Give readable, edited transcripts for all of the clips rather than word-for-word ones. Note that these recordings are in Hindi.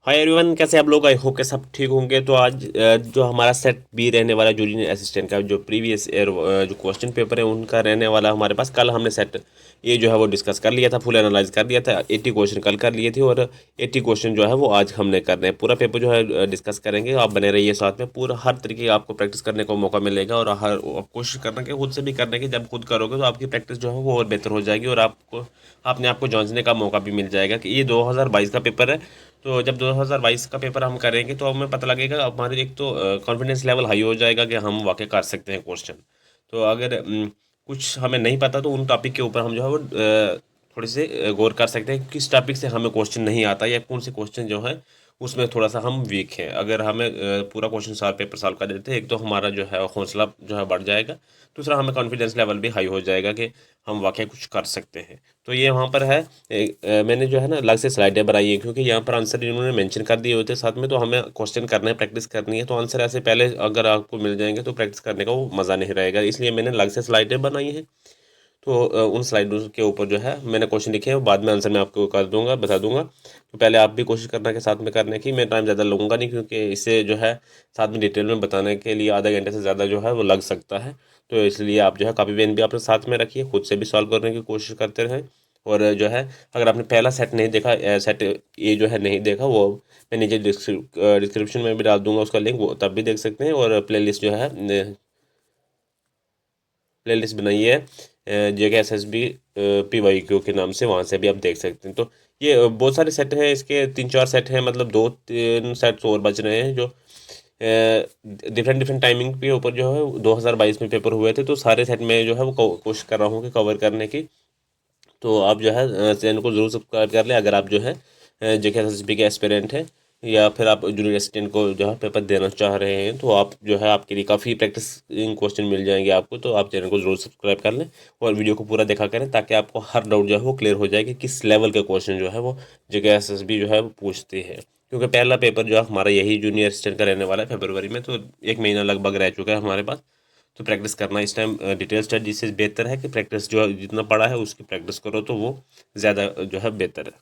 हाय एवरीवन, कैसे आप लोग? आई होप के सब ठीक होंगे। तो आज जो हमारा सेट बी रहने वाला जूनियर असिस्टेंट का जो प्रीवियस ईयर जो क्वेश्चन पेपर है उनका रहने वाला हमारे पास। कल हमने सेट ये जो है वो डिस्कस कर लिया था, फुल एनालाइज कर लिया था। 80 क्वेश्चन कल कर लिए थे और 80 क्वेश्चन जो है वो आज हमने करने हैं। पूरा पेपर जो है डिस्कस करेंगे। आप बने रहिए साथ में, पूरा हर तरीके का आपको प्रैक्टिस करने को मौका मिलेगा और हर कोशिश करना कि खुद से भी करने की। जब खुद करोगे तो आपकी प्रैक्टिस जो है वो और बेहतर हो जाएगी और आपको अपने आप को जांचने का मौका भी मिल जाएगा कि ये 2022 का पेपर है। तो जब 2022 का पेपर हम करेंगे तो हमें पता लगेगा, हमारे एक तो कॉन्फिडेंस लेवल हाई हो जाएगा कि हम वाकई कर सकते हैं क्वेश्चन। तो अगर कुछ हमें नहीं पता तो उन टॉपिक के ऊपर हम जो है वो थोड़े से गौर कर सकते हैं, किस टॉपिक से हमें क्वेश्चन नहीं आता या कौन से क्वेश्चन जो है उसमें थोड़ा सा हम वीक हैं। अगर हमें पूरा क्वेश्चन सॉल्व पेपर सॉल्व कर देते हैं, एक तो हमारा जो है हौसला जो है बढ़ जाएगा, दूसरा हमें कॉन्फिडेंस लेवल भी हाई हो जाएगा कि हम वाकई कुछ कर सकते हैं। तो ये वहाँ पर है। मैंने जो है ना अलग से स्लाइडें बनाई है क्योंकि यहाँ पर आंसर इन्होंने मेंशन कर दिए होते हैं साथ में, तो हमें क्वेश्चन करना है, प्रैक्टिस करनी है। तो आंसर ऐसे पहले अगर आपको मिल जाएंगे तो प्रैक्टिस करने का वो मज़ा नहीं रहेगा, इसलिए मैंने अलग से स्लाइडें बनाई हैं। तो उन स्लाइडों के ऊपर जो है मैंने क्वेश्चन लिखे हैं, बाद में आंसर मैं आपको कर दूंगा, बता दूंगा। तो पहले आप भी कोशिश करना के साथ में करने की। मैं टाइम ज़्यादा लूँगा नहीं क्योंकि इसे जो है साथ में डिटेल में बताने के लिए आधा घंटे से ज़्यादा जो है वो लग सकता है। तो इसलिए आप जो है कॉपी पेन भी अपने साथ में रखिए, खुद से भी सॉल्व करने की कोशिश करते रहें। और जो है अगर आपने पहला सेट नहीं देखा, सेट ये जो है नहीं देखा, वो मैं नीचे डिस्क्रिप्शन में भी डाल दूंगा उसका लिंक, वो तब भी देख सकते हैं। और प्लेलिस्ट जो है प्लेलिस्ट बनाई है जेके एस एस बी PYQ के नाम से, वहाँ से भी आप देख सकते हैं। तो ये बहुत सारे सेट हैं, इसके 3-4 सेट हैं, मतलब 2-3 सेट्स और बच रहे हैं जो डिफरेंट डिफरेंट टाइमिंग के ऊपर जो है 2022 में पेपर हुए थे। तो सारे सेट में जो है वो कोशिश कर रहा हूँ कि कवर करने की। तो आप जो है चैनल को जरूर सब्सक्राइब कर लें अगर आप जो है जेके एस एस बी के एस्पिरेंट हैं, या फिर आप जूनियर असिस्टेंट को जो है पेपर देना चाह रहे हैं। तो आप जो है आपके लिए काफ़ी प्रैक्टिस क्वेश्चन मिल जाएंगे आपको। तो आप चैनल को जरूर सब्सक्राइब कर लें और वीडियो को पूरा देखा करें ताकि आपको हर डाउट जो है वो क्लियर हो जाए कि किस लेवल के क्वेश्चन जो है वो जेके एस एस बी जो है वो पूछती है। क्योंकि पहला पेपर जो है हमारा यही जूनियर असिस्टेंट का रहने वाला है फरवरी में, तो 1 महीना लगभग रह चुका है हमारे पास। तो प्रैक्टिस करना इस टाइम डिटेल स्टडी से बेहतर है कि प्रैक्टिस जो जितना पढ़ा है उसकी प्रैक्टिस करो, तो वो ज़्यादा जो है बेहतर है।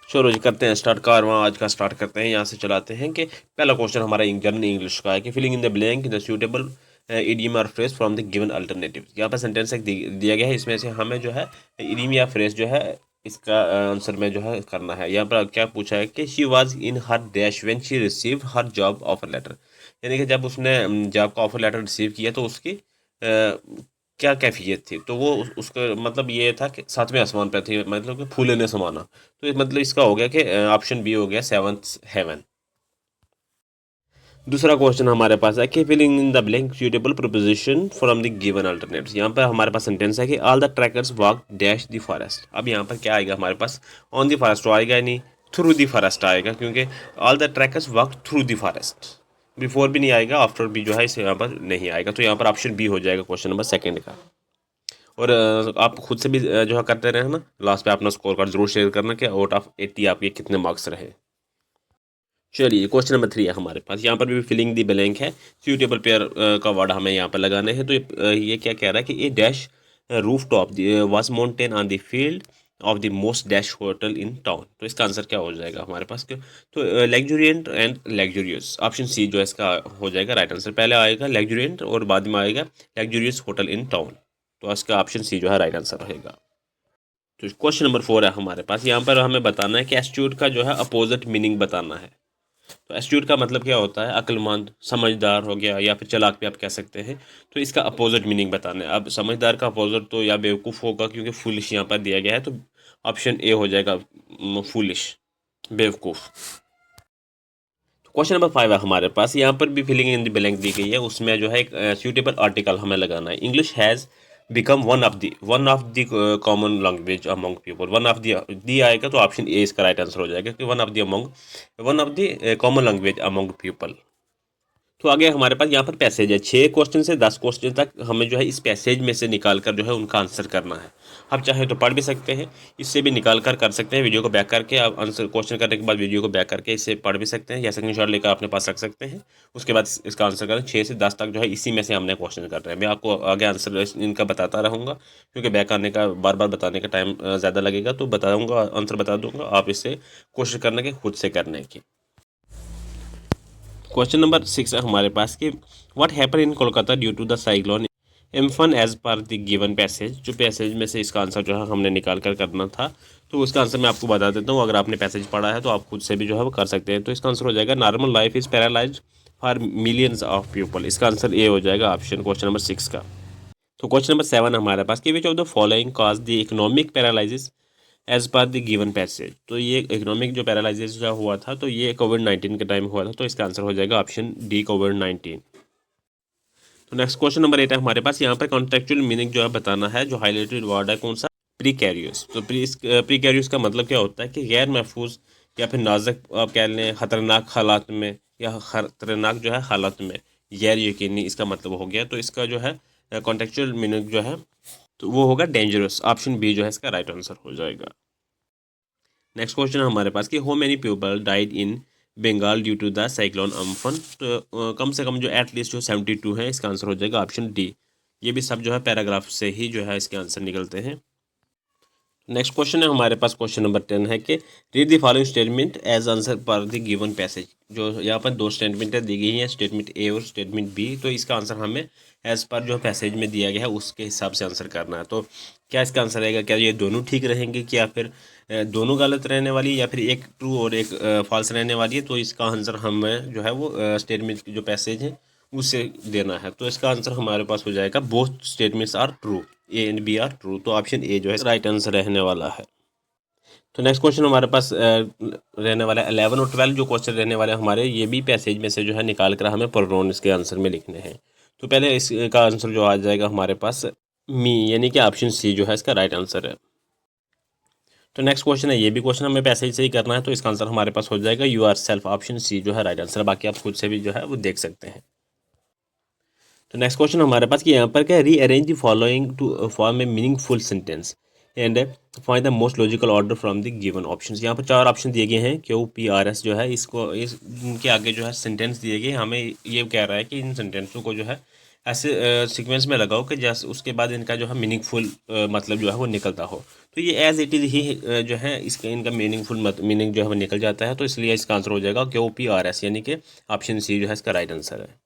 चलो जी, करते हैं स्टार्ट। कारवां आज का स्टार्ट करते हैं, यहाँ से चलाते हैं कि पहला क्वेश्चन हमारा जनरल इंग्लिश का है कि filling in the blank in the suitable idiom और phrase from the given alternative. यहाँ पर सेंटेंस एक दिया गया है, इसमें से हमें जो है इडियम या फ्रेज जो है इसका आंसर में जो है करना है। यहाँ पर क्या पूछा है कि she was in her dash when she receive her job offer letter, यानी कि जब उसने जॉब का ऑफर लेटर रिसीव किया तो उसकी क्या कैफियत थी। तो वो उसका मतलब ये था कि सातवें आसमान पे थी, मतलब कि फूले ने समाना। तो मतलब इसका हो गया कि ऑप्शन बी हो गया, सेवंथ हेवन। दूसरा क्वेश्चन हमारे पास है कि filling in the blank suitable proposition from the given alternatives. यहाँ पर हमारे पास सेंटेंस है कि all the trackers walk dash the forest. अब यहाँ पर क्या आएगा हमारे पास? ऑन द फॉरेस्ट तो आएगा ही नहीं, थ्रू द फॉरेस्ट आएगा, क्योंकि all the trackers walk through the forest. Before भी नहीं आएगा, आफ्टर भी जो है इसे यहाँ पर नहीं आएगा। तो यहाँ पर ऑप्शन बी हो जाएगा क्वेश्चन नंबर सेकंड का। और आप खुद से भी जो है करते रहे ना, लास्ट पे अपना स्कोर कार्ड जरूर शेयर करना कि आउट ऑफ 80 आपके कितने मार्क्स रहे। चलिए क्वेश्चन नंबर 3 है हमारे पास। यहाँ पर भी फिलिंग दी ब्लैंक है, सूटेबल पेयर का वर्ड हमें यहाँ पर लगाने हैं। तो ये क्या कह रहा है कि ये dash roof top was mountain on the field of the most dash hotel in town. तो इसका आंसर क्या हो जाएगा हमारे पास? क्यों तो लग्जूरियंट एंड लग्जूरियस, ऑप्शन सी जो है इसका हो जाएगा राइट आंसर। पहले आएगा लग्जूरियंट और बाद में आएगा लग्जूरियस होटल इन टाउन। तो इसका ऑप्शन सी जो है राइट आंसर रहेगा। तो क्वेश्चन नंबर 4 है हमारे पास। यहाँ पर हमें बताना है कि एस्ट्यूट का जो है अपोजिट मीनिंग बताना है। तो एस्ट्यूट का मतलब क्या होता है? अक्लमंद, समझदार हो गया, या फिर चालाक भी आप कह सकते हैं। तो इसका अपोजिट मीनिंग बताना है। अब समझदार का अपोजिट तो या बेवकूफ़ होगा, क्योंकि फुलिश यहाँ पर दिया गया है। तो ऑप्शन ए हो जाएगा फुलिश, बेवकूफ़। तो क्वेश्चन नंबर 5 है हमारे पास। यहाँ पर भी फिलिंग इन द ब्लैंक दी गई है, उसमें जो है एक सूटेबल आर्टिकल हमें लगाना है। English has become one of the common language among people. One of the आएगा तो ऑप्शन ए इसका राइट आंसर हो जाएगा कि one of the common language among people. तो आगे हमारे पास यहाँ पर पैसेज है, 6 क्वेश्चन से 10 क्वेश्चन तक हमें जो है इस पैसेज में से निकाल कर जो है उनका आंसर करना है। आप चाहे तो पढ़ भी सकते हैं, इससे भी निकाल कर सकते हैं। वीडियो को बैक करके आप आंसर क्वेश्चन करने के बाद वीडियो को बैक करके इससे पढ़ भी सकते हैं, या स्क्रीनशॉट लेकर अपने पास रख सकते हैं। उसके बाद इसका आंसर करें। 6 से 10 तक जो है इसी में से हमने क्वेश्चन कर रहे हैं। मैं आपको आगे आंसर इनका बताता रहूँगा, क्योंकि बैक करने का बार बार बताने का टाइम ज़्यादा लगेगा। तो बताऊँगा, आंसर बता दूँगा, आप इससे कोशिश करना कि खुद से करने की। क्वेश्चन नंबर 6 है हमारे पास कि what happen in Kolkata due to the cyclone Amphan as per the given passage. जो पैसेज में से इसका आंसर जो है हमने निकाल कर करना था, तो उसका आंसर मैं आपको बता देता हूँ। अगर आपने पैसेज पढ़ा है तो आप खुद से भी जो है वो कर सकते हैं। तो इसका आंसर हो जाएगा normal life is paralysed for millions of people. इसका आंसर ए हो जाएगा ऑप्शन क्वेश्चन नंबर 6 का। तो क्वेश्चन नंबर 7 हमारे पास कि which of the following cause the economic paralysis as per the given passage. तो ये इकोनॉमिक जो पैरालिसिस जो हुआ था तो ये कोविड-19 के टाइम हुआ था। तो इसका आंसर हो जाएगा ऑप्शन डी कोविड-19। तो नेक्स्ट क्वेश्चन नंबर 8 है हमारे पास। यहाँ पर कॉन्टेक्चुअल मीनिंग जो है बताना है। जो हाईलाइटेड वर्ड है कौन सा, प्रीकैरियस। तो प्रीकैरियस का मतलब क्या होता है कि गैर महफूज या फिर नाजुक आप कह लें, खतरनाक हालात में या खतरनाक जो है हालात में, गैर यकीनी इसका मतलब हो गया। तो इसका जो है कॉन्टेक्चुअल मीनिंग जो है तो वो होगा डेंजरस। ऑप्शन बी जो है इसका राइट आंसर हो जाएगा। नेक्स्ट क्वेश्चन हमारे पास कि how many people died in Bengal due to the cyclone Amphan. तो कम से कम जो एटलीस्ट जो 72 है, इसका आंसर हो जाएगा ऑप्शन डी। ये भी सब जो है पैराग्राफ से ही जो है इसके आंसर निकलते हैं। नेक्स्ट क्वेश्चन है हमारे पास। क्वेश्चन नंबर 10 है कि read the following statement as answer per the given passage. जो यहाँ पर दो स्टेटमेंटें दी गई हैं, स्टेटमेंट ए और स्टेटमेंट बी। तो इसका आंसर हमें एज पर जो पैसेज में दिया गया है उसके हिसाब से आंसर करना है। तो क्या इसका आंसर रहेगा, क्या ये दोनों ठीक रहेंगे, क्या फिर दोनों गलत रहने वाली है, या फिर एक ट्रू और एक फॉल्स रहने वाली है। तो इसका आंसर हमें जो है वो स्टेटमेंट की जो पैसेज है उससे देना है। तो इसका आंसर हमारे पास हो जाएगा both statements are true, A and B are true. तो ऑप्शन ए जो है राइट आंसर रहने वाला है। तो नेक्स्ट क्वेश्चन हमारे पास रहने वाला है 11 और 12 जो क्वेश्चन रहने वाले हैं हमारे, ये भी पैसेज में से जो है निकाल कर हमें प्रोनाउन इसके आंसर में लिखने हैं। तो पहले इसका आंसर जो आ जाएगा हमारे पास मी, यानी कि ऑप्शन सी जो है इसका राइट आंसर है। तो नेक्स्ट क्वेश्चन है, ये भी क्वेश्चन हमें पैसेज से ही करना है। तो इसका आंसर हमारे पास हो जाएगा yourself. Option C जो है राइट आंसर है। बाकी आप खुद से भी जो है वो देख सकते हैं। तो नेक्स्ट क्वेश्चन हमारे पास कि यहाँ पर क्या, rearrange the following to form a meaningful sentence and find the most logical order from the given options. यहाँ पर 4 ऑप्शन दिए गए हैं। क्यू पी आर एस जो है इसको इनके आगे जो है सेंटेंस दिए गए, हमें ये कह रहा है कि इन सेंटेंसों को जो है ऐसे सीक्वेंस में लगाओ कि जैसे उसके बाद इनका जो है मीनिंगफुल मतलब जो है वो निकलता हो। तो ये एज इट इज़ ही जो है इसका इनका मीनिंगफुल मीनिंग जो है वो निकल जाता है। तो इसलिए इसका आंसर हो जाएगा क्यू पी आर एस, यानी कि ऑप्शन सी जो है इसका राइट आंसर है।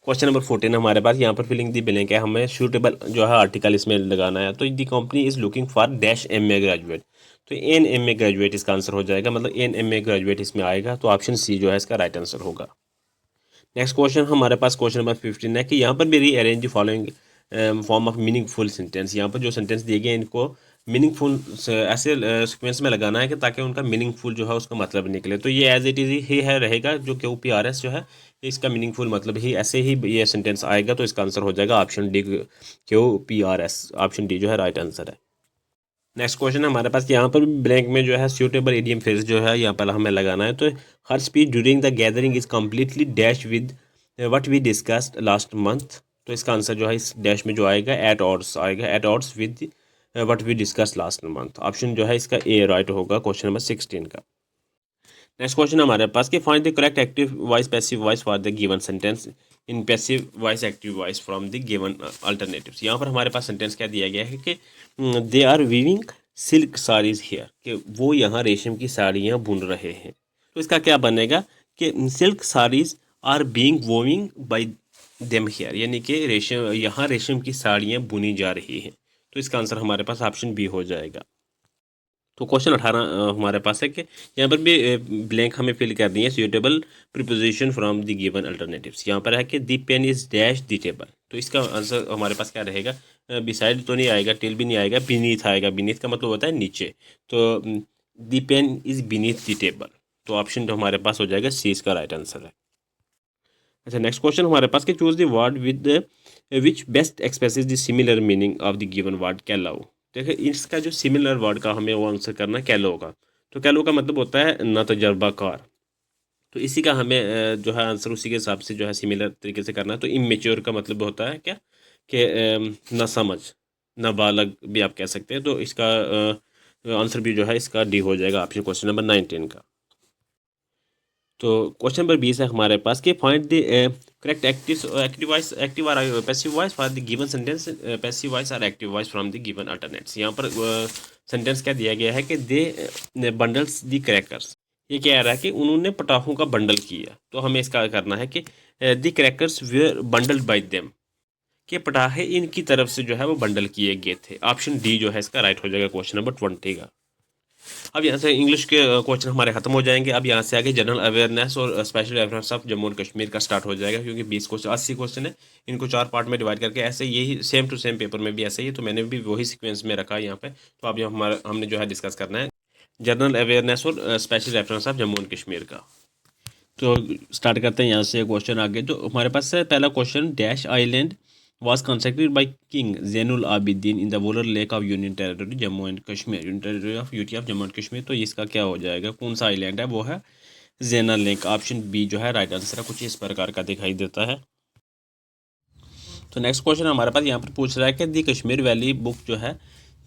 क्वेश्चन नंबर 14 हमारे पास। यहाँ पर फिलिंग दी ब्लैंक है, हमें सूटेबल जो है आर्टिकल इसमें लगाना है। तो the company is looking for dash MA graduate. तो एन MA ग्रेजुएट इसका आंसर हो जाएगा, मतलब एन MA ग्रेजुएट इसमें आएगा। तो ऑप्शन सी जो है इसका राइट आंसर होगा। नेक्स्ट क्वेश्चन हमारे पास क्वेश्चन नंबर 15 है कि यहाँ पर भी rearrange the following form of meaningful sentence. यहाँ पर जो सेंटेंस दिए गए इनको मीनिंगफुल ऐसे सीक्वेंस में लगाना है कि ताकि उनका मीनिंगफुल जो है उसका मतलब निकले। तो ये एज इट इज़ ही है रहेगा, जो क्यू पी आर एस जो है इसका मीनिंगफुल मतलब ही ऐसे ही ये सेंटेंस आएगा। तो इसका आंसर हो जाएगा option D Q P R S. Option D जो है राइट आंसर है। नेक्स्ट क्वेश्चन है हमारे पास। यहाँ पर ब्लैंक में जो है सूटेबल इडियम फ्रेज जो है यहाँ पर हमें लगाना है। तो her speech during the gathering is completely dash with what we discussed last month. तो इसका आंसर जो है इस डैश में जो आएगा एट ऑड्स आएगा, at odds with what we discuss last month. Option जो है इसका ए राइट होगा क्वेश्चन नंबर 16 का। नेक्स्ट क्वेश्चन हमारे पास कि find the correct active voice passive voice for the given sentence in passive voice active voice from the given alternatives. यहाँ पर हमारे पास सेंटेंस क्या दिया गया है कि they are weaving silk saris here, कि वो यहाँ रेशम की साड़ियाँ बुन रहे हैं। तो इसका क्या बनेगा कि silk saris are being weaving by them here, यानी कि रेशम यहाँ रेशम की साड़ियाँ बुनी जा रही हैं। तो इसका आंसर हमारे पास ऑप्शन बी हो जाएगा। तो क्वेश्चन 18 हमारे पास है कि यहाँ पर भी ब्लैंक हमें फिल करनी है suitable preposition from the given alternatives. यहाँ पर है कि the pen is dash the table. तो इसका आंसर हमारे पास क्या रहेगा, बिसाइड तो नहीं आएगा, टिल भी नहीं आएगा, बीनीथ आएगा। बीनीथ का मतलब होता है नीचे। तो the pen is beneath the table. तो ऑप्शन तो हमारे पास हो जाएगा सी इसका राइट आंसर है। अच्छा नेक्स्ट क्वेश्चन हमारे पास कि choose the word with which best expresses the similar meaning of the given word callow. देखिए इसका जो सिमिलर वर्ड का हमें वो आंसर करना है कैलो का। तो कैलो का मतलब होता है ना तजर्बाकार। तो इसी का हमें जो है आंसर उसी के हिसाब से जो है सिमिलर तरीके से करना है। तो इमेच्योर का मतलब होता है क्या कि ना समझ, ना बालग भी आप कह सकते हैं। तो इसका आंसर भी जो है इसका डी हो जाएगा ऑप्शन क्वेश्चन नंबर 19 का। तो क्वेश्चन नंबर 20 है हमारे पास कि फाइंड द करेक्ट एक्टिव और passive voice for the given sentence passive voice और active voice from the given alternates. यहाँ पर सेंटेंस क्या दिया गया है कि दे बंडल्स द क्रैकर्स, ये कह रहा है कि उन्होंने पटाखों का बंडल किया, तो हमें इसका करना है कि the crackers were bundled by them, कि पटाखे इनकी तरफ से जो है वो बंडल किए गए थे। ऑप्शन डी जो है इसका राइट हो जाएगा क्वेश्चन नंबर 20 का। अब यहाँ से इंग्लिश के क्वेश्चन हमारे खत्म हो जाएंगे। अब यहाँ से आगे जनरल अवेयरनेस और special awareness of Jammu and Kashmir का स्टार्ट हो जाएगा, क्योंकि 20 क्वेश्चन 80 क्वेश्चन है, इनको 4 पार्ट में डिवाइड करके ऐसे यही सेम टू सेम पेपर में भी ऐसे ही, तो मैंने भी वही सीक्वेंस में रखा है यहाँ पे। तो अब हमने जो है डिस्कस करना है जनरल अवेयरनेस और special reference of Jammu and Kashmir का। तो स्टार्ट करते हैं यहाँ से क्वेश्चन आगे। तो हमारे पास है पहला question, dash island was constructed by King Zainul Abidin in the Wooler Lake of Union Territory Jammu and Kashmir, Union Territory of UT of Jammu and Kashmir। तो इसका क्या हो जाएगा, कौन सा आइलैंड है, वो है ज़ैना लेक। ऑप्शन बी जो है राइट आंसर है, कुछ इस प्रकार का दिखाई देता है। तो नेक्स्ट क्वेश्चन हमारे पास यहाँ पर पूछ रहा है कि दी कश्मीर वैली बुक जो है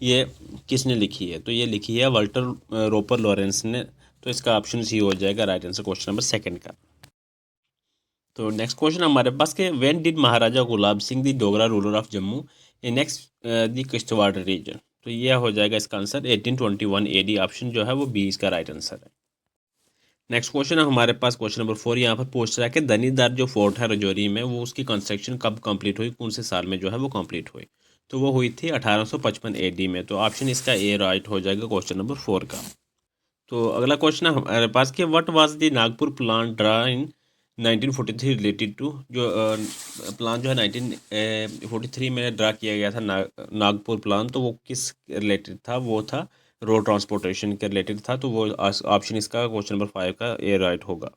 ये किसने लिखी है, तो ये लिखी है वाल्टर रोपर लॉरेंस ने। तो इसका ऑप्शन सी हो जाएगा राइट आंसर क्वेश्चन नंबर 2 का। तो नेक्स्ट क्वेश्चन हमारे पास के when did Maharaja Gulab Singh the Dogra ruler of Jammu next the Kishtwar region, तो यह हो जाएगा इसका आंसर 1821 AD। ऑप्शन जो है वो बी इसका राइट आंसर है। नेक्स्ट क्वेश्चन है हमारे पास क्वेश्चन नंबर 4, यहाँ पर पूछ रहा है कि दनीदार जो फोर्ट है रजौरी में, वो उसकी कंस्ट्रक्शन कब कंप्लीट हुई, कौन से साल में जो है वो कंप्लीट हुई, तो वो हुई थी 1855 AD में। तो ऑप्शन इसका ए राइट हो जाएगा क्वेश्चन नंबर 4 का। तो अगला क्वेश्चन है हमारे पास कि what was the Nagpur plan draw in 1943 related to, जो प्लान जो है 1943 में ड्रा किया गया था नागपुर प्लान, तो वो किस रिलेटेड था, वो था रोड ट्रांसपोर्टेशन के रिलेटेड था। तो वो ऑप्शन इसका क्वेश्चन नंबर 5 का ए राइट होगा।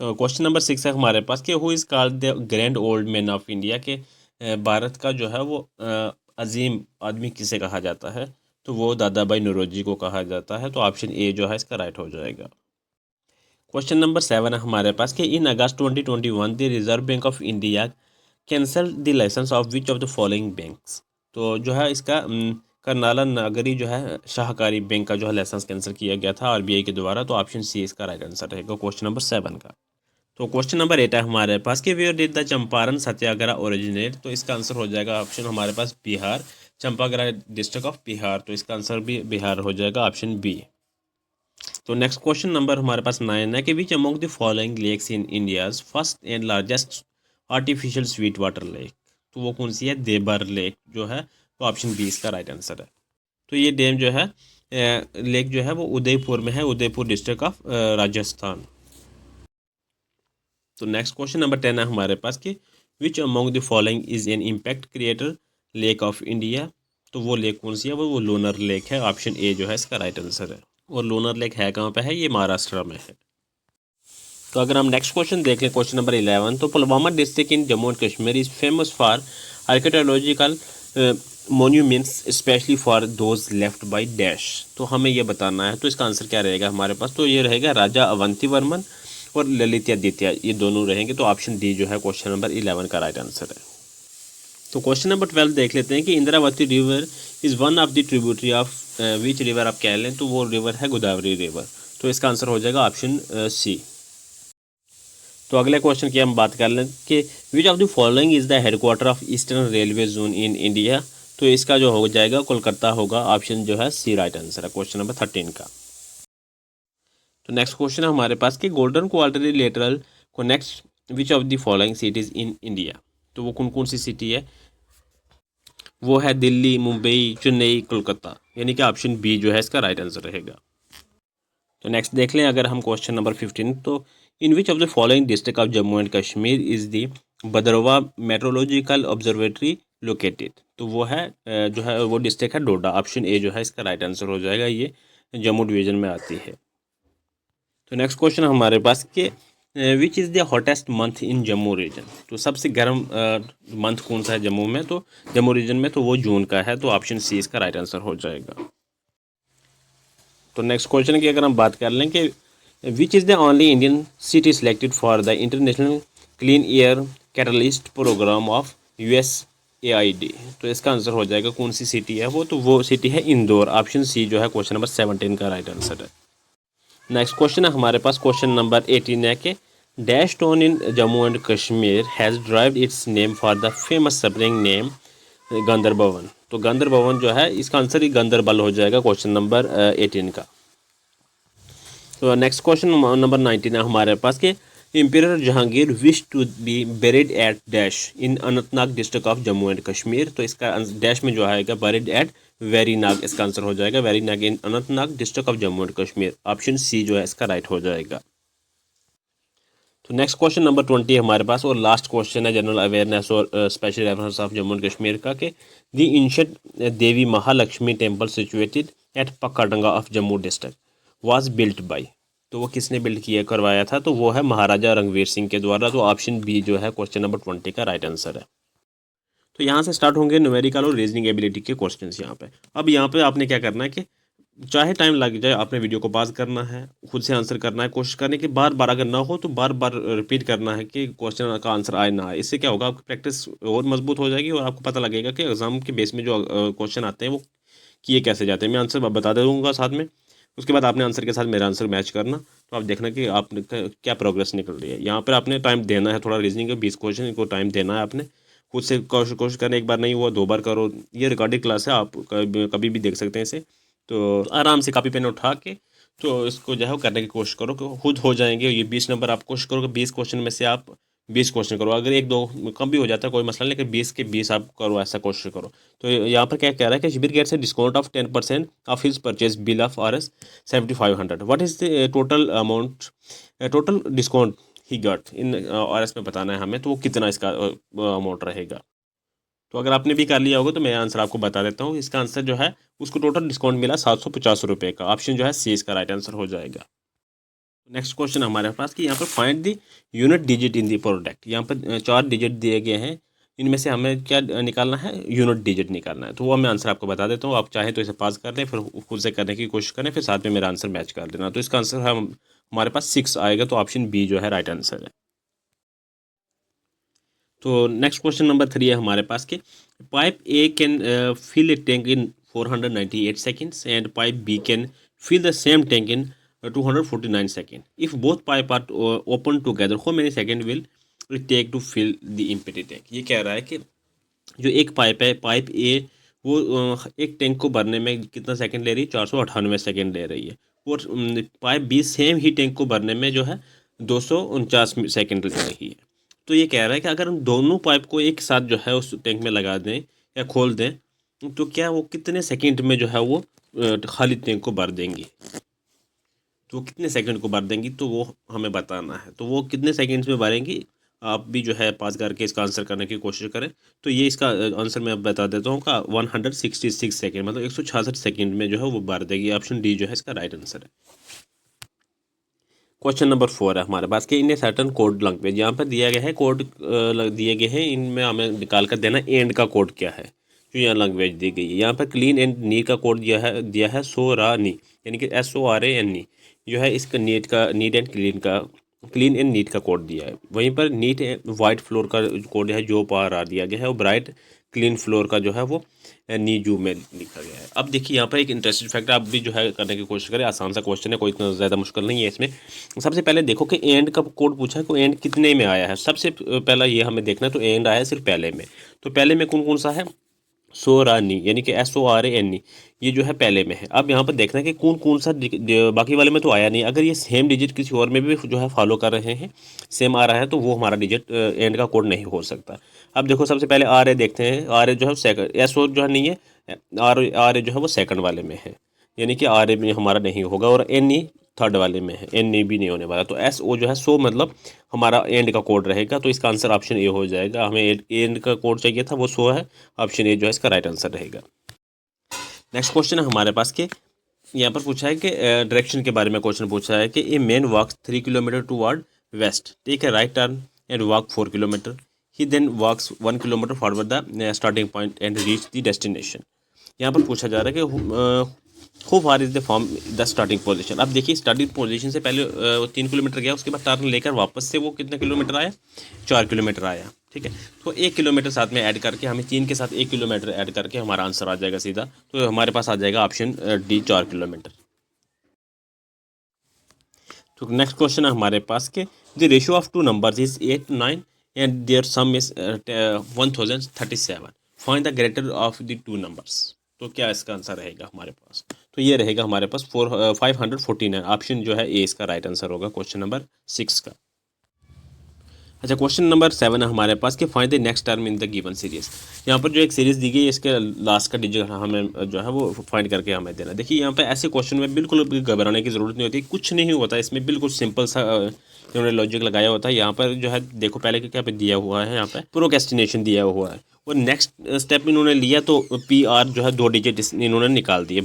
तो क्वेश्चन नंबर 6 है हमारे पास कि who is called the grand old man of India, के भारत का जो है वो अजीम आदमी किसे कहा जाता है, तो वो दादा भाई नौरोजी को कहा जाता है। तो ऑप्शन ए जो है इसका राइट हो जाएगा। क्वेश्चन नंबर 7 है हमारे पास कि in August 2021 the Reserve Bank of India cancel the licence of which of the following banks, तो जो है इसका करनाला नगरी जो है शाहकारी बैंक का जो है लाइसेंस कैंसिल किया गया था आरबीआई के द्वारा। तो ऑप्शन सी इसका राइट आंसर रहेगा क्वेश्चन नंबर 7 का। तो क्वेश्चन नंबर 8 है हमारे पास कि where did the Champaran Satyagraha originate, तो इसका आंसर हो जाएगा ऑप्शन हमारे पास बिहार, चंपाग्रह डिस्ट्रिक्ट ऑफ बिहार। तो इसका आंसर भी बिहार हो जाएगा ऑप्शन बी। तो नेक्स्ट क्वेश्चन नंबर हमारे पास 9 है कि which among the following lakes in India's first and largest artificial sweet water lake, तो वो कौन सी है, देबर लेक जो है, तो ऑप्शन बी इसका राइट आंसर है। तो ये डैम जो है लेक जो है वो उदयपुर में है, उदयपुर डिस्ट्रिक्ट ऑफ राजस्थान। तो नेक्स्ट क्वेश्चन नंबर 10 है हमारे पास कि which among the following is an impact creator lake of India, तो वो लेक कौन सी है, वो लोनार लेक है। ऑप्शन ए जो है इसका राइट आंसर है। और लोनार लेक है कहाँ पे है, ये महाराष्ट्र में है। तो अगर हम नेक्स्ट क्वेश्चन देख लें क्वेश्चन नंबर 11, तो Pulwama district in Jammu and Kashmir is famous for archaeological monuments specially for those left by dash, तो हमें ये बताना है। तो इसका आंसर क्या रहेगा हमारे पास, तो ये रहेगा राजा अवंती वर्मन और ललितादित्य, ये दोनों रहेंगे। तो ऑप्शन डी जो है क्वेश्चन नंबर 11 का राइट आंसर है। तो क्वेश्चन नंबर 12 देख लेते हैं कि Indravati river is one of the tributary of which river of Kerala, तो वो रिवर है गोदावरी रिवर। तो इसका आंसर हो जाएगा ऑप्शन सी। तो अगले क्वेश्चन की हम बात कर लें कि which of the following is the headquarter of eastern railway zone in India, तो इसका जो हो जाएगा कोलकाता होगा। ऑप्शन जो है सी राइट आंसर है क्वेश्चन नंबर 13 का। तो नेक्स्ट क्वेश्चन है हमारे पास कि golden quadrilateral connects which of the following cities in India, तो वो कौन कौन सी सिटी है, वो है दिल्ली, मुंबई, चेन्नई, कोलकाता, यानी कि ऑप्शन बी जो है इसका राइट आंसर रहेगा। तो नेक्स्ट देख लें अगर हम क्वेश्चन नंबर 15, तो in which of the following district of Jammu and Kashmir is the Bhaderwah metrological observatory located, तो वो है जो है वो डिस्ट्रिक्ट है डोडा। ऑप्शन ए जो है इसका राइट आंसर हो जाएगा, ये जम्मू डिवीज़न में आती है। तो नेक्स्ट क्वेश्चन हमारे पास कि which is the hottest month in Jammu region, तो सबसे गर्म मंथ कौन सा है जम्मू में, तो जम्मू रीजन में तो वो जून का है। तो ऑप्शन सी इसका राइट आंसर हो जाएगा। तो नेक्स्ट क्वेश्चन की अगर हम बात कर लें कि which is the only Indian city selected for the international clean air catalyst programme of USAID, तो इसका आंसर हो जाएगा कौन सी सिटी है वो, तो वो सिटी है इंदौर। ऑप्शन सी जो है क्वेश्चन नंबर 17 का राइट आंसर है। नेक्स्ट क्वेश्चन है हमारे पास क्वेश्चन नंबर 18 है कि dash town in Jammu and Kashmir has derived its name for the famous spring name Gandarbhawan, तो गंदरभवन जो है इसका आंसर ही गंदरबल हो जाएगा क्वेश्चन नंबर 18 का। तो नेक्स्ट क्वेश्चन नंबर 19 है हमारे पास कि emperor Jahangir wish to be buried at dash in Anantnag district of Jammu and Kashmir. तो इसका डैश में जो आएगा बेरिड एट वेरीनाग, इसका आंसर हो जाएगा Verinag in Anantnag district of Jammu and Kashmir. Option C जो है इसका राइट हो जाएगा। तो नेक्स्ट क्वेश्चन नंबर 20 है हमारे पास और लास्ट क्वेश्चन है जनरल अवेयरनेस और special reference of Jammu and Kashmir का कि the ancient Devi Mahalakshmi temple situated at Pacca Danga of Jammu district was built by. तो वो किसने बिल्ड किया करवाया था? तो वो है महाराजा रणवीर सिंह के द्वारा। तो ऑप्शन बी जो है क्वेश्चन नंबर 20 का राइट आंसर है। तो यहाँ से स्टार्ट होंगे न्यूमेरिकल और रीजनिंग एबिलिटी के क्वेश्चंस यहाँ पे। अब यहाँ पे आपने क्या करना है कि चाहे टाइम लग जाए, आपने वीडियो को पॉज करना है, खुद से आंसर करना है, कोशिश करने की बार बार अगर ना हो तो बार बार रिपीट करना है कि क्वेश्चन का आंसर आए ना आए। इससे क्या होगा, आपकी प्रैक्टिस और मजबूत हो जाएगी और आपको पता लगेगा कि एग्जाम के बेस में जो क्वेश्चन आते हैं वो किए कैसे जाते हैं। मैं आंसर बता दूंगा साथ में, उसके बाद आपने आंसर के साथ मेरा आंसर मैच करना। तो आप देखना कि आपने क्या प्रोग्रेस निकल रही है। यहाँ पर आपने टाइम देना है थोड़ा, रीजनिंग के 20 क्वेश्चन को टाइम देना है आपने। खुद से कोशिश करना, एक बार नहीं हुआ 2 बार करो। ये रिकॉर्डिंग क्लास है, आप कभी भी देख सकते हैं इसे। तो आराम से कॉपी पेन उठा के तो इसको जो है वो करने की कोशिश करो कि खुद हो जाएंगे। ये 20 नंबर आप कोशिश करो कि 20 क्वेश्चन में से आप 20 क्वेश्चन करो। अगर 1-2 कम भी हो जाता है कोई मसला नहीं, लेकिन 20 के 20 आप करो, ऐसा कोशिश करो। तो यहाँ पर क्या कह रहा है कि Shibir gets a discount of 10% of his purchase bill of RS 7500। What is the total amount, total discount he got in RS में बताना है हमें। तो वो कितना इसका अमाउंट रहेगा। तो अगर आपने भी कर लिया होगा तो मैं आंसर आपको बता देता हूँ। इसका आंसर जो है उसको टोटल डिस्काउंट मिला 750 रुपये का। ऑप्शन जो है सी इसका राइट आंसर हो जाएगा। नेक्स्ट क्वेश्चन हमारे पास कि यहाँ पर find the unit digit in the product. यहाँ पर 4 डिजिट दिए गए हैं, इनमें से हमें क्या निकालना है? यूनिट डिजिट निकालना है। तो वो मैं आंसर आपको बता देता हूँ। आप चाहें तो इसे पास कर लें, फिर खुद से करने की कोशिश करें, फिर साथ में मेरा आंसर मैच कर देना। तो इसका आंसर है हमारे पास 6 आएगा। तो ऑप्शन बी जो है राइट आंसर है। तो नेक्स्ट क्वेश्चन नंबर 3 है हमारे पास कि pipe A can fill a tank in 498 seconds and pipe B can fill the same tank in 249 second. If both pipe are open together how many second will it take to fill the empty tank. ये कह रहा है कि जो एक पाइप है, पाइप ए, वो एक टैंक को भरने में कितना सेकंड ले रही है? 498 सेकंड ले रही है। और पाइप बी सेम ही टैंक को भरने में जो है 249 सेकंड ले रही है। तो ये कह रहा है कि अगर हम दोनों पाइप को एक साथ जो है उस टैंक में लगा दें या खोल दें तो क्या वो कितने सेकंड में जो है वो खाली टैंक को भर देंगी। तो वो कितने सेकंड को भर देंगी तो वो हमें बताना है। तो वो कितने सेकंड्स में भरेंगी, आप भी जो है पास करके इसका आंसर करने की कोशिश करें। तो ये इसका आंसर मैं अब बता देता हूँ का 166 सेकेंड, मतलब 166 सेकेंड में जो है वो भर देगी। ऑप्शन डी जो है इसका राइट आंसर है। क्वेश्चन नंबर 4 है हमारे पास कि इन ए सर्टन कोड लैंग्वेज। यहाँ पर दिया गया है कोड दिए गए हैं, इनमें हमें निकाल कर देना एंड का कोड क्या है जो यहाँ लैंग्वेज दी गई है। यहाँ पर क्लीन एंड नीट का कोड दिया है SORANI, यानी कि SORANE जो है इसका नीट का, neat and clean and neat का कोड दिया है। वहीं पर नीट वाइट फ्लोर का कोड है जो पार दिया गया है, और ब्राइट क्लीन फ्लोर का जो है वो नीजू में लिखा गया है। अब देखिए यहाँ पर एक इंटरेस्टिंग फैक्ट आप भी जो है करने की कोशिश करें। आसान सा क्वेश्चन है, कोई इतना ज़्यादा मुश्किल नहीं है इसमें। सबसे पहले देखो कि एंड का कोड पूछा है, को एंड कितने में आया है। सबसे पहला ये हमें देखना है। तो एंड आया है सिर्फ पहले में। तो पहले में कौन कौन सा है? SORANI, यानी कि SORANE, ये जो है पहले में है। अब यहाँ पर देखना है कि कौन कौन सा, बाकी वाले में तो आया नहीं। अगर ये सेम डिजिट किसी और में भी जो है फॉलो कर रहे हैं, सेम आ रहा है, तो वो हमारा डिजिट एंड का कोड नहीं हो सकता। अब देखो सबसे पहले RA देखते हैं। RA जो है सेकंड, SO जो है नहीं है, RA जो है वो सेकंड वाले में है, यानी कि RA में हमारा नहीं होगा। और NE थर्ड वाले में है, NE भी नहीं होने वाला। तो SO जो है सो मतलब हमारा एंड का कोड रहेगा। तो इसका आंसर ऑप्शन ए हो जाएगा। हमें एंड का कोड चाहिए था, वो सो है। ऑप्शन ए जो है इसका राइट आंसर रहेगा। नेक्स्ट क्वेश्चन है हमारे पास के यहाँ पर पूछा है कि डायरेक्शन के बारे में क्वेश्चन पूछा है कि a man walks 3 kilometre toward west, take a right turn and walk 4 kilometre. He then walks 1 kilometre forward the starting point and reach the destination. यहाँ पर पूछा जा रहा है कि how far is the from the starting position. अब देखिए स्टार्टिंग पोजीशन से पहले 3 किलोमीटर गया, उसके बाद टर्न लेकर वापस से वो कितने किलोमीटर आया? 4 किलोमीटर आया। ठीक है, तो 1 किलोमीटर साथ में ऐड करके, हमें 3 के साथ 1 किलोमीटर ऐड करके हमारा आंसर आ जाएगा सीधा। तो हमारे पास आ जाएगा ऑप्शन डी, 4 किलोमीटर। तो नेक्स्ट क्वेश्चन है हमारे पास के the ratio of 2 numbers is 8 to 9 and their sum is 1037। Find the greater of the 2 numbers. तो क्या इसका आंसर रहेगा हमारे पास? तो ये रहेगा हमारे पास 549। ऑप्शन जो है ए इसका राइट आंसर होगा क्वेश्चन नंबर 6 का। अच्छा, क्वेश्चन नंबर 7 है हमारे पास कि find the next term in the given series. यहाँ पर जो एक सीरीज दी गई है इसके लास्ट का डिजिट हमें जो है वो फाइंड करके हमें देना। देखिए यहाँ पे ऐसे क्वेश्चन में बिल्कुल भी घबराने की ज़रूरत नहीं होती, कुछ नहीं होता इसमें, बिल्कुल सिंपल सा इन्होंने लॉजिक लगाया होता है। यहाँ पर जो है देखो पहले क्या पे दिया हुआ है, यहाँ पे प्रोक्रेस्टिनेशन दिया हुआ है और नेक्स्ट स्टेप इन्होंने लिया तो PR जो है 2 डिजिट इन्होंने निकाल दिए,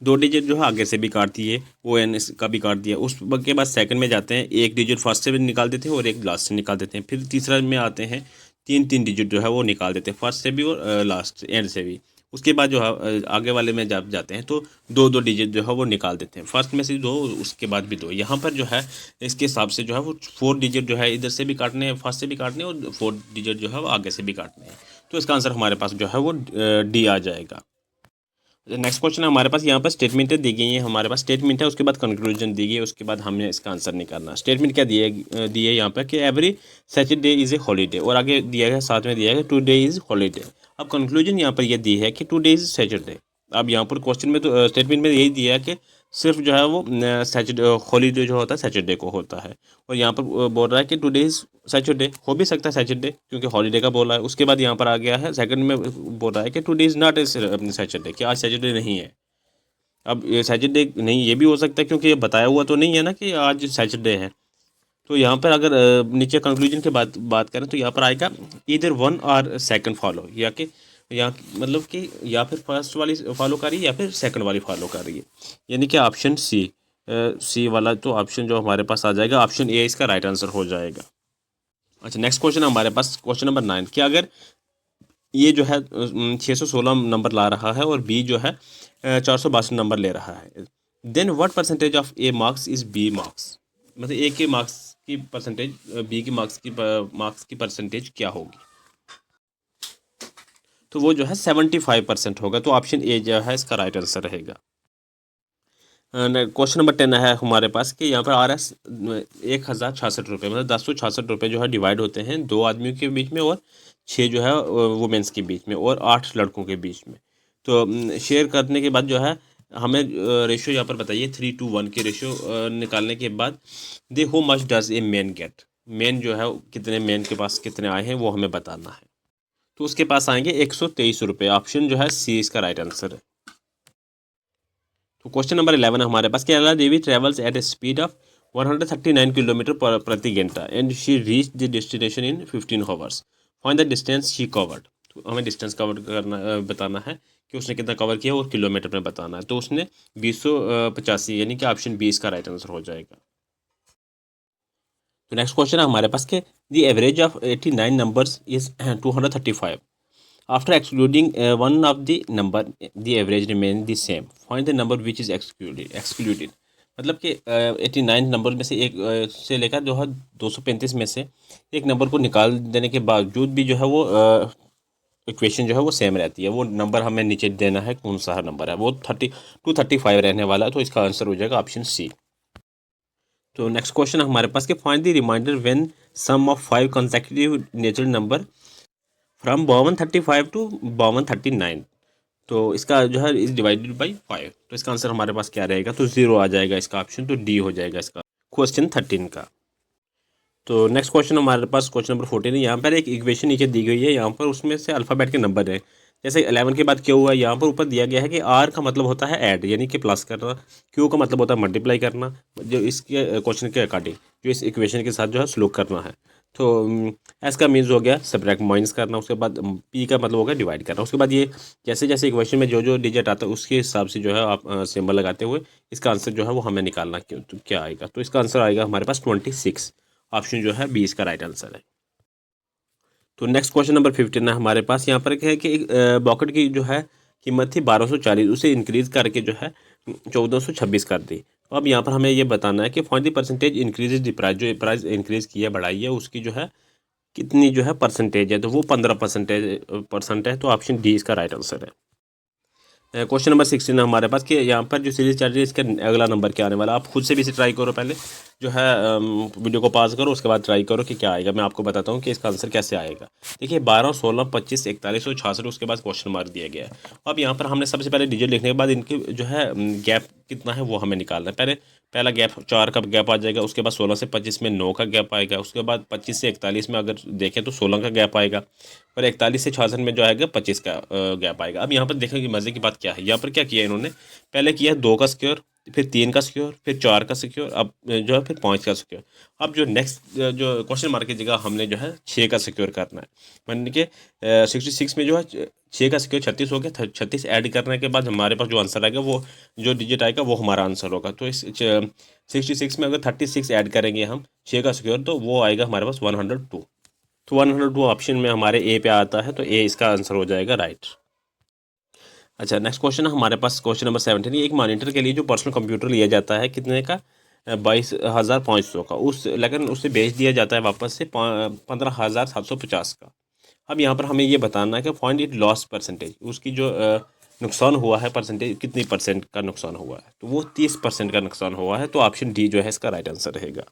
2 डिजिट जो है आगे से भी काट दिए, ON का भी काट दिया। उस के बाद सेकंड में जाते हैं, 1 डिजिट फर्स्ट से भी निकाल देते हैं और एक लास्ट से निकाल देते हैं। फिर तीसरा में आते हैं, 3 डिजिट जो है वो निकाल देते हैं, फर्स्ट से भी और लास्ट एंड से भी। उसके बाद जो है आगे वाले में जब जाते हैं तो 2 डिजिट जो है वो निकाल देते हैं, फर्स्ट में से 2 उसके बाद भी 2। यहाँ पर जो है इसके हिसाब से जो है वो 4 डिजिट जो है इधर से भी काटने हैं, फर्स्ट से भी काटने हैं और 4 डिजिट जो है वो आगे से भी काटने हैं। तो इसका आंसर हमारे पास जो है वो D आ जाएगा। नेक्स्ट क्वेश्चन है हमारे पास, यहाँ पर स्टेटमेंटें दी गई हैं, हमारे पास स्टेटमेंट है, उसके बाद कंक्लूजन दी गई है, उसके बाद हमने इसका आंसर निकालना। स्टेटमेंट क्या दिए यहाँ पर कि every Saturday is a holiday, और आगे दिया है साथ में दिया है टुडे इज़ हॉलीडे। अब कंक्लूजन यहाँ पर यह दी है कि टुडे इज़ सैटरडे। अब यहाँ पर क्वेश्चन में तो स्टेटमेंट में यही दिया है कि सिर्फ जो है वो सैटरडे हॉलीडे जो होता है सैटरडे को होता है, और यहाँ पर बोल रहा है कि टुडे इज़ सैटरडे, हो भी सकता है सैटरडे क्योंकि हॉलीडे का बोला है। उसके बाद यहाँ पर आ गया है सेकंड में बोल रहा है कि today is not a Saturday, कि आज सैटरडे नहीं है। अब ये सैटरडे नहीं, ये भी हो सकता है क्योंकि ये बताया हुआ तो नहीं है ना कि आज सैटरडे है। तो यहाँ पर अगर नीचे कंक्लूजन की बात करें तो यहाँ पर आएगा इधर 1 और सेकंड फॉलो, या कि यहाँ मतलब कि या फिर फर्स्ट वाली फॉलो कर रही है या फिर सेकंड वाली फॉलो कर रही है, यानी कि ऑप्शन सी वाला तो ऑप्शन जो हमारे पास आ जाएगा, ऑप्शन ए इसका राइट आंसर हो जाएगा। अच्छा, नेक्स्ट क्वेश्चन हमारे पास क्वेश्चन नंबर 9 कि अगर ये जो है 616 नंबर ला रहा है और बी जो है 462 नंबर ले रहा है, then what percentage of A marks is B marks, मतलब ए के मार्क्स की परसेंटेज बी की मार्क्स की परसेंटेज क्या होगी? तो वो जो है 75% होगा, तो ऑप्शन ए जो है इसका राइट आंसर रहेगा। क्वेश्चन नंबर 10 है हमारे पास कि यहाँ पर RS 1066 रुपये, मतलब 1066 जो है डिवाइड होते हैं 2 आदमियों के बीच में और 6 जो है वुमेंस के बीच में और 8 लड़कों के बीच में। तो शेयर करने के बाद जो है हमें रेशियो यहाँ पर बताइए 3:1 के रेशियो निकालने के बाद they how much does a man get, man जो है कितने मैन के पास कितने आए हैं वो हमें बताना है। तो उसके पास आएंगे 123 रुपये, ऑप्शन जो है सी इसका राइट आंसर है। तो क्वेश्चन नंबर 11 है हमारे पास, Kaila Devi travels at a speed of 139 kilometre प्रति घंटा and she reach the destination in 15 hours, find the distance she covered. तो हमें डिस्टेंस कवर करना बताना है कि उसने कितना कवर किया और किलोमीटर में बताना है। तो उसने 285, यानी कि ऑप्शन बी इसका राइट आंसर हो जाएगा। तो नेक्स्ट क्वेश्चन है हमारे पास के the average of 89 numbers is 235, after excluding one of the number the average remains the same, find the number which is excluded। मतलब कि 89 नंबर में से एक से लेकर जो है 235 में से एक नंबर को निकाल देने के बावजूद भी जो है वो इक्वेशन जो है वो सेम रहती है, वो नंबर हमें नीचे देना है कौन सा नंबर है, वो 235 रहने वाला है। तो इसका आंसर हो जाएगा ऑप्शन सी। तो नेक्स्ट क्वेश्चन है हमारे पास कि find the remainder when sum of 5 consecutive natural number from 5235 to 5239, तो इसका जो है इज डिवाइडेड बाई 5। तो इसका आंसर हमारे पास क्या रहेगा? तो 0 आ जाएगा इसका ऑप्शन, तो डी हो जाएगा इसका क्वेश्चन 13 का। तो नेक्स्ट क्वेश्चन हमारे पास क्वेश्चन नंबर 14 है। यहाँ पर एक इक्वेशन नीचे दी गई है, यहाँ पर उसमें से अल्फ़ाबेट के नंबर है, जैसे 11 के बाद क्यू हुआ, यहाँ पर ऊपर दिया गया है कि आर का मतलब होता है ऐड यानी कि प्लस करना, क्यू का मतलब होता है मल्टीप्लाई करना, जो इसके क्वेश्चन के अकॉर्डिंग जो इस इक्वेशन के साथ जो है सलूक करना है। तो एस का मीन्स हो गया सब्ट्रैक्ट माइनस करना, उसके बाद पी का मतलब होगा डिवाइड करना। उसके बाद ये जैसे जैसे इक्वेशन में जो जो डिजिट आता है उसके हिसाब से जो है आप सिंबल लगाते हुए इसका आंसर जो है वो हमें निकालना तो क्या आएगा। तो इसका आंसर आएगा हमारे पास 26, ऑप्शन जो है 20 का राइट आंसर है। तो नेक्स्ट क्वेश्चन नंबर 15 है हमारे पास, यहाँ पर क्या है कि बॉकेट की जो है कीमत थी 1240, उसे इंक्रीज करके जो है 1426 कर दी। तो अब यहाँ पर हमें ये बताना है कि find the percentage increase the price, जो प्राइस इंक्रीज की है बढ़ाई है उसकी जो है कितनी जो है परसेंटेज है, तो वो 15% है, तो ऑप्शन डी इसका राइट आंसर है। क्वेश्चन नंबर 16 है हमारे पास कि यहाँ पर जो सीरीज चल रही है इसका अगला नंबर क्या आने वाला है। आप खुद से भी इसे ट्राई करो, पहले जो है वीडियो को पॉज करो, उसके बाद ट्राई करो कि क्या आएगा। मैं आपको बताता हूँ कि इसका आंसर कैसे आएगा। देखिए 12, 16, 25, 41 और 66, उसके बाद क्वेश्चन मार्क दिया गया है। अब यहाँ पर हमने सबसे पहले डिजिट लिखने के बाद इनकी जो है गैप कितना है वो हमें निकालना है। पहला गैप 4 का गैप आ जाएगा, उसके बाद 16 से 25 में 9 का गैप आएगा, उसके बाद 25 से 41 में अगर देखें तो 16 का गैप आएगा, और 41 से 66 में जो आएगा 25 का गैप आएगा। अब यहाँ पर देखने की मजे की बात क्या है, यहाँ पर क्या किया इन्होंने, पहले किया 2 का स्क्वायर, फिर 3 का स्क्वायर, फिर 4 का स्क्वायर, अब जो है फिर 5 का स्क्वायर। अब जो नेक्स्ट जो क्वेश्चन मार्क की जगह हमने जो है 6 का स्क्वायर करना है। मान लीजिए 66 में जो है 6 का स्क्वायर 36 हो गया, 36 ऐड करने के बाद हमारे पास जो आंसर आएगा वो जो डिजिट आएगा वो हमारा आंसर होगा। तो इस 66 में अगर 36 ऐड करेंगे हम 6 का स्क्वायर तो वो आएगा हमारे पास 102। तो 102 ऑप्शन में हमारे ए पे आता है, तो ए इसका आंसर हो जाएगा राइट। अच्छा, नेक्स्ट क्वेश्चन है हमारे पास क्वेश्चन नंबर 17। एक मॉनिटर के लिए जो पर्सनल कंप्यूटर लिया जाता है कितने का, 22,500 का, लेकिन उसे बेच दिया जाता है वापस से 15,750 का। अब यहाँ पर हमें ये बताना है कि फाइंड इट लॉस परसेंटेज, उसकी जो नुकसान हुआ है परसेंटेज, कितनी परसेंट का नुकसान हुआ है, तो वो 30% का नुकसान हुआ है। तो ऑप्शन डी जो है इसका राइट आंसर रहेगा।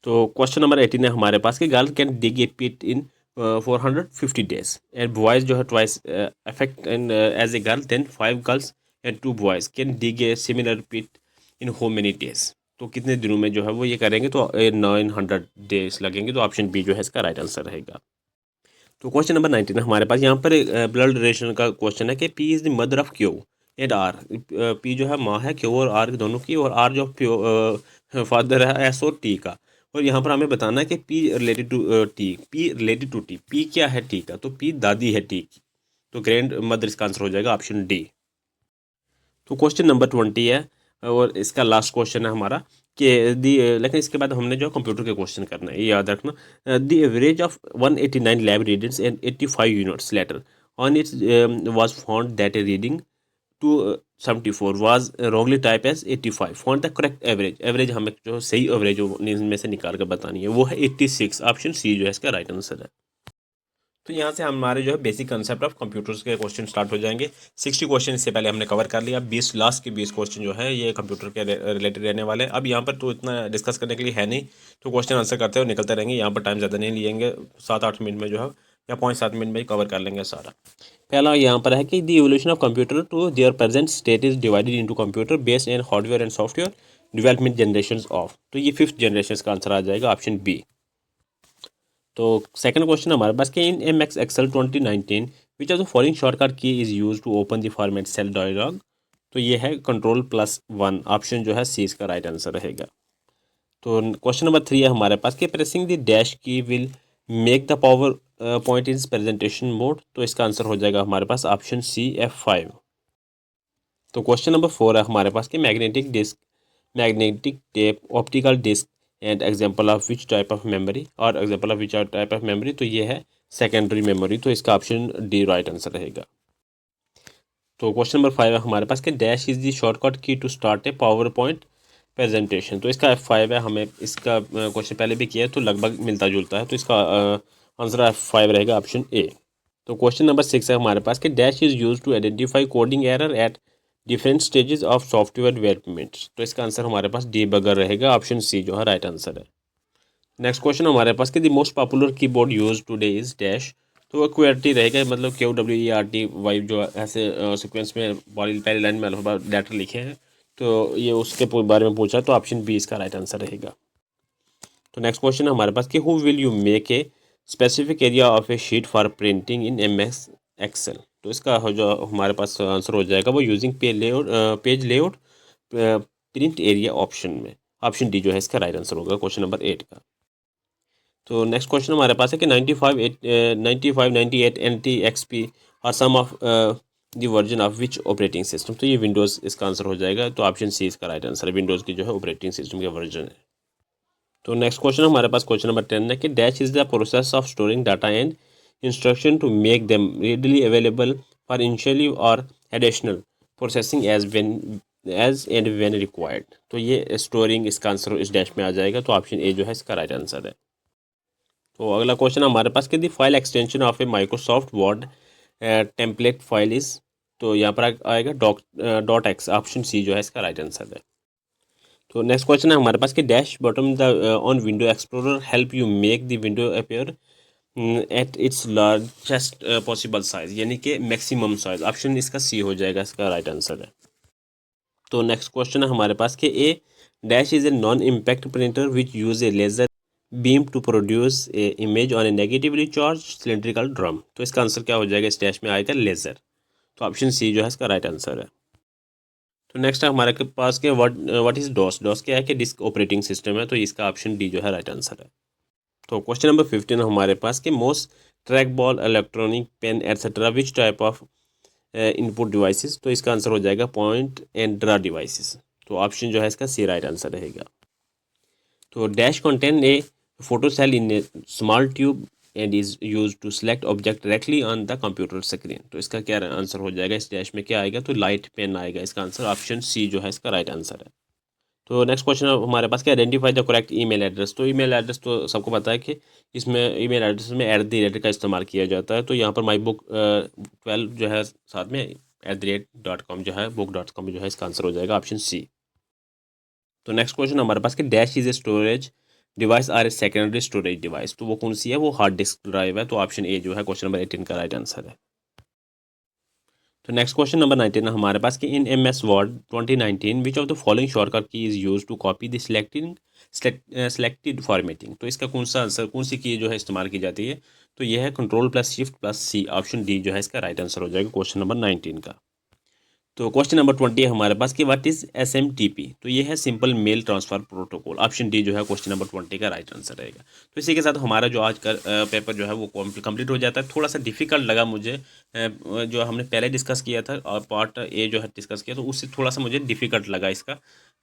तो क्वेश्चन नंबर 18 है हमारे पास कि girl can dig a pit in 450 days and boys जो है twice affect and as a girl, then 5 girls and 2 boys can dig a similar pit in how many days. तो कितने दिनों में जो है वो ये करेंगे, तो 900 डेज लगेंगे। तो ऑप्शन बी जो है इसका राइट आंसर रहेगा। तो क्वेश्चन नंबर 19 हमारे पास यहाँ पर ब्लड रिलेशन का क्वेश्चन है कि P is the mother of Q and R. P जो है माँ है क्यू और आर दोनों की, और आर जो फादर है एस और टी का। और यहाँ पर हमें बताना है कि P related to T, P related to T, P क्या है टी का, तो पी दादी है टी की। तो ग्रैंड मदर इसका आंसर हो जाएगा ऑप्शन डी। तो क्वेश्चन नंबर 20 है और इसका लास्ट क्वेश्चन है हमारा कि दी, लेकिन इसके बाद हमने जो कंप्यूटर के क्वेश्चन करना है ये याद रखना। The average of 189 lab readings and 85 units later on its was found that a reading 274 was wrongly type as 85। Found the correct average, average हमें जो सही एवरेज में से निकाल कर बतानी है वो है 86। ऑप्शन सी जो है इसका राइट आंसर है। तो यहाँ से हमारे जो है बेसिक कंसेप्ट ऑफ कंप्यूटर्स के क्वेश्चन स्टार्ट हो जाएंगे। 60 क्वेश्चन इससे पहले हमने कवर कर लिया। 20 लास्ट के 20 क्वेश्चन जो है ये कंप्यूटर के रिलेटेड रहने वाले हैं। अब यहाँ पर तो इतना डिस्कस करने के लिए है नहीं, तो क्वेश्चन आंसर करते हुए निकलते रहेंगे। यहाँ पर टाइम ज़्यादा नहीं लेंगे, 7-8 मिनट में जो है या 5-7 मिनट में ही कवर कर लेंगे सारा। पहला यहाँ पर है कि the evolution of computer to their present state is divided into computer based in hardware and software development generation of. तो ये 5th जनरेशन का आंसर आ जाएगा ऑप्शन बी। तो सेकंड क्वेश्चन हमारे पास कि in M S Excel 2019 which of the following shortcut key is use to open the format cell dialog. तो ये है Ctrl+1। ऑप्शन जो है सी इसका राइट आंसर रहेगा। तो क्वेश्चन नंबर 3 है हमारे पास कि प्रेसिंग द डैश की will make the power point in presentation mode. तो इसका आंसर हो जाएगा हमारे पास ऑप्शन सी F5। तो क्वेश्चन नंबर 4 है हमारे पास कि magnetic disk, magnetic tape, optical disk and example of which type of memory, और example of which type of memory. तो ये है सेकेंडरी मेमोरी। तो इसका ऑप्शन डी राइट आंसर रहेगा। तो क्वेश्चन नंबर 5 है हमारे पास कि dash is the shortcut key to start a PowerPoint presentation. तो इसका F5 है। हमें इसका क्वेश्चन पहले भी किया है तो लगभग मिलता जुलता है, तो इसका आंसर F5 रहेगा ऑप्शन ए। तो क्वेश्चन नंबर 6 है हमारे पास कि dash is use to identify coding error at different stages of software development. तो इसका आंसर हमारे पास डीबगर रहेगा ऑप्शन सी जो है राइट आंसर है। नेक्स्ट क्वेश्चन हमारे पास कि the most popular keyboard use today is dash. तो वो QWERTY रहेगा, मतलब QWERTY जो ऐसे सीक्वेंस में पहली लाइन में अल्फाबेट लेटर लिखे हैं, तो ये उसके बारे में पूछा, तो ऑप्शन बी इसका राइट आंसर रहेगा। तो नेक्स्ट क्वेश्चन हमारे पास कि who will you make a specific area of a sheet for printing in MS Excel. तो इसका जो हमारे पास आंसर हो जाएगा वो using page layout print area option में। ऑप्शन डी जो है इसका राइट आंसर होगा क्वेश्चन नंबर 8 का। तो नेक्स्ट क्वेश्चन हमारे पास है कि 95, 98 NT XP और some of the version of which operating system. तो ये विंडोज़ इसका आंसर हो जाएगा। तो ऑप्शन सी इसका राइट आंसर है, विंडोज़ की जो है ऑपरेटिंग सिस्टम का वर्जन है। तो नेक्स्ट क्वेश्चन हमारे पास क्वेश्चन नंबर 10 है कि dash is the process of storing data and instruction to make them readily available for initially or additional processing as and when required. तो ये स्टोरिंग इसका आंसर इस डैश में आ जाएगा। तो ऑप्शन ए जो है इसका राइट आंसर है। तो अगला क्वेश्चन हमारे पास कि the file extension of A Microsoft word template file is. तो यहाँ पर आएगा डॉट एक्स, ऑप्शन सी जो है इसका राइट आंसर है। तो नेक्स्ट क्वेश्चन है हमारे पास कि dash bottom the on window explorer help you make the window appear at its largest possible size, यानी कि मैक्सिमम साइज, ऑप्शन इसका सी हो जाएगा, इसका राइट आंसर है। तो नेक्स्ट क्वेश्चन है हमारे पास कि a dash is a non impact printer which use a laser beam to produce a image on a negatively charge cylindrical drum. तो इसका आंसर क्या हो जाएगा, इस डैश में आएगा लेजर। तो ऑप्शन सी जो है इसका राइट आंसर है। तो नेक्स्ट है हमारे पास के व्हाट इज डॉस। डॉस क्या है कि डिस्क ऑपरेटिंग सिस्टम है, तो इसका ऑप्शन डी जो है राइट आंसर है। तो क्वेश्चन नंबर 15 हमारे पास कि most track ball electronic pen etcetera which type of input devices. तो इसका आंसर हो जाएगा पॉइंट एंड ड्रा डिवाइसेस। तो ऑप्शन जो है इसका सी राइट आंसर रहेगा। तो dash contain a photo cell in a small tube and is use to select object directly on the computer screen. तो इसका क्या आंसर हो जाएगा, इस डैश में क्या आएगा, तो लाइट पेन आएगा, इसका आंसर ऑप्शन सी जो है इसका राइट आंसर है। तो नेक्स्ट क्वेश्चन हमारे पास क्या, identify the correct email address. तो ईमेल एड्रेस तो सबको पता है कि इसमें ईमेल एड्रेस में @ का इस्तेमाल किया जाता है। तो यहाँ पर माई बुक 12 जो है साथ में @.com जो है book.com जो है इसका आंसर हो जाएगा ऑप्शन सी। तो नेक्स्ट क्वेश्चन हमारे पास कि dash is a storage device or a secondary storage device. तो वो कौन सी है, वो हार्ड डिस्क ड्राइव है। तो ऑप्शन ए जो है क्वेश्चन नंबर 18 का राइट आंसर है। तो नेक्स्ट क्वेश्चन नंबर 19 हमारे पास कि in MS word 2019 which of the following shortcut key is use to copy the selected formatting. तो इसका कौन सा आंसर, कौन सी की जो है इस्तेमाल की जाती है, तो यह है Ctrl+Shift+C, ऑप्शन डी जो है इसका राइट आंसर हो जाएगा क्वेश्चन नंबर 19 का। तो क्वेश्चन नंबर 20 है हमारे पास कि व्हाट इज SMTP। तो ये है simple mail transfer protocol, option D जो है क्वेश्चन नंबर 20 का राइट आंसर रहेगा। तो इसी के साथ हमारा जो आज का पेपर जो है वो कंप्लीट हो जाता है। थोड़ा सा डिफिकल्ट लगा मुझे, जो हमने पहले डिस्कस किया था और पार्ट ए जो है डिस्कस किया, तो उससे थोड़ा सा मुझे डिफिकल्ट लगा इसका,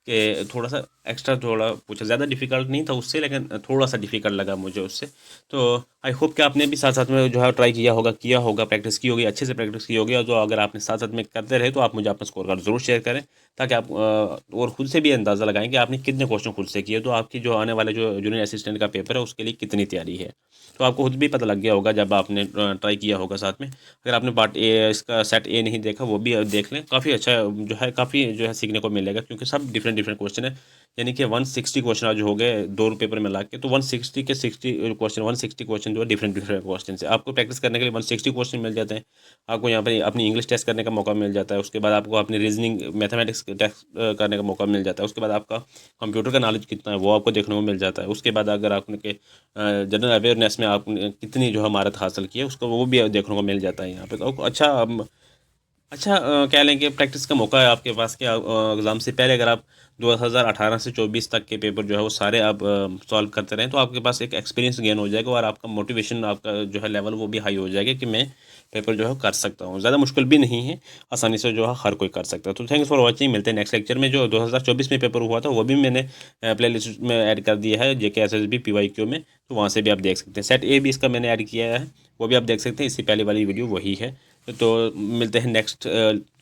कि थोड़ा सा एक्स्ट्रा थोड़ा पूछा, ज़्यादा डिफिकल्ट नहीं था उससे, लेकिन थोड़ा सा डिफिकल्ट लगा मुझे उससे। तो आई होप कि आपने भी साथ साथ में जो है ट्राई किया होगा, प्रैक्टिस की होगी, अच्छे से प्रैक्टिस की होगी। और जो अगर आपने साथ साथ में करते रहे तो आप मुझे अपना स्कोर कार्ड ज़रूर शेयर करें, ताकि आप और खुद से भी अंदाज़ा लगाएं कि आपने कितने क्वेश्चन खुद से किए, तो आपकी जो आने वाले जो जूनियर असिस्टेंट का पेपर है उसके लिए कितनी तैयारी है। तो आपको खुद भी पता लग गया होगा जब आपने ट्राई किया होगा साथ में। अगर आपने पार्ट ए इसका सेट ए नहीं देखा, वो भी देख लें, काफ़ी अच्छा जो है, काफ़ी जो है सीखने को मिलेगा, क्योंकि सब डिफरेंट डिफरेंट क्वेश्चन है। यानी कि 160 क्वेश्चन आज हो गए 2 पेपर में ला के, तो 160 के 60 क्वेश्चन, 160 क्वेश्चन जो है डिफरेंट डिफरेंट क्वेश्चन से आपको प्रैक्टिस करने के लिए 160 क्वेश्चन मिल जाते हैं। आपको यहाँ पर अपनी इंग्लिश टेस्ट करने का मौका मिल जाता है, उसके बाद आपको अपनी रीजनिंग मैथमेटिक्स टेस्ट करने का मौका मिल जाता है, उसके बाद आपका कंप्यूटर का नॉलेज कितना है वो आपको देखने को मिल जाता है। उसके बाद अगर आपने जनरल अवेयरनेस में आपने कितनी जो है महारत हासिल की है, उसको वो भी देखने को मिल जाता है यहाँ पे। तो अच्छा कह लें कि प्रैक्टिस का मौका है आपके पास कि एग्ज़ाम से पहले अगर आप 2018 से 24 तक के पेपर जो है वो सारे आप सॉल्व करते रहें, तो आपके पास एक एक्सपीरियंस गेन हो जाएगा, और आपका मोटिवेशन, आपका जो है लेवल वो भी हाई हो जाएगा कि मैं पेपर जो है कर सकता हूँ। ज़्यादा मुश्किल भी नहीं है, आसानी से जो है हर कोई कर सकता है। तो थैंक्स फॉर वॉचिंग, मिलते हैं नेक्स्ट लेक्चर में। जो 2024 में पेपर हुआ था वो भी मैंने प्ले लिस्ट में ऐड कर दिया है, JK SSB PYQ में, तो वहाँ से भी आप देख सकते हैं। सेट ए भी इसका मैंने ऐड किया है, वो भी आप देख सकते हैं। इससे पहले वाली वीडियो वही है। तो मिलते हैं नेक्स्ट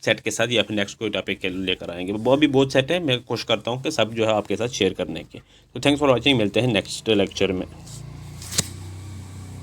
सेट के साथ, या फिर नेक्स्ट कोई टॉपिक लेकर आएंगे। वो भी बहुत सेट है, मैं कोशिश करता हूँ कि सब जो है आपके साथ शेयर करने के। तो थैंक्स फॉर वॉचिंग, मिलते हैं नेक्स्ट लेक्चर में।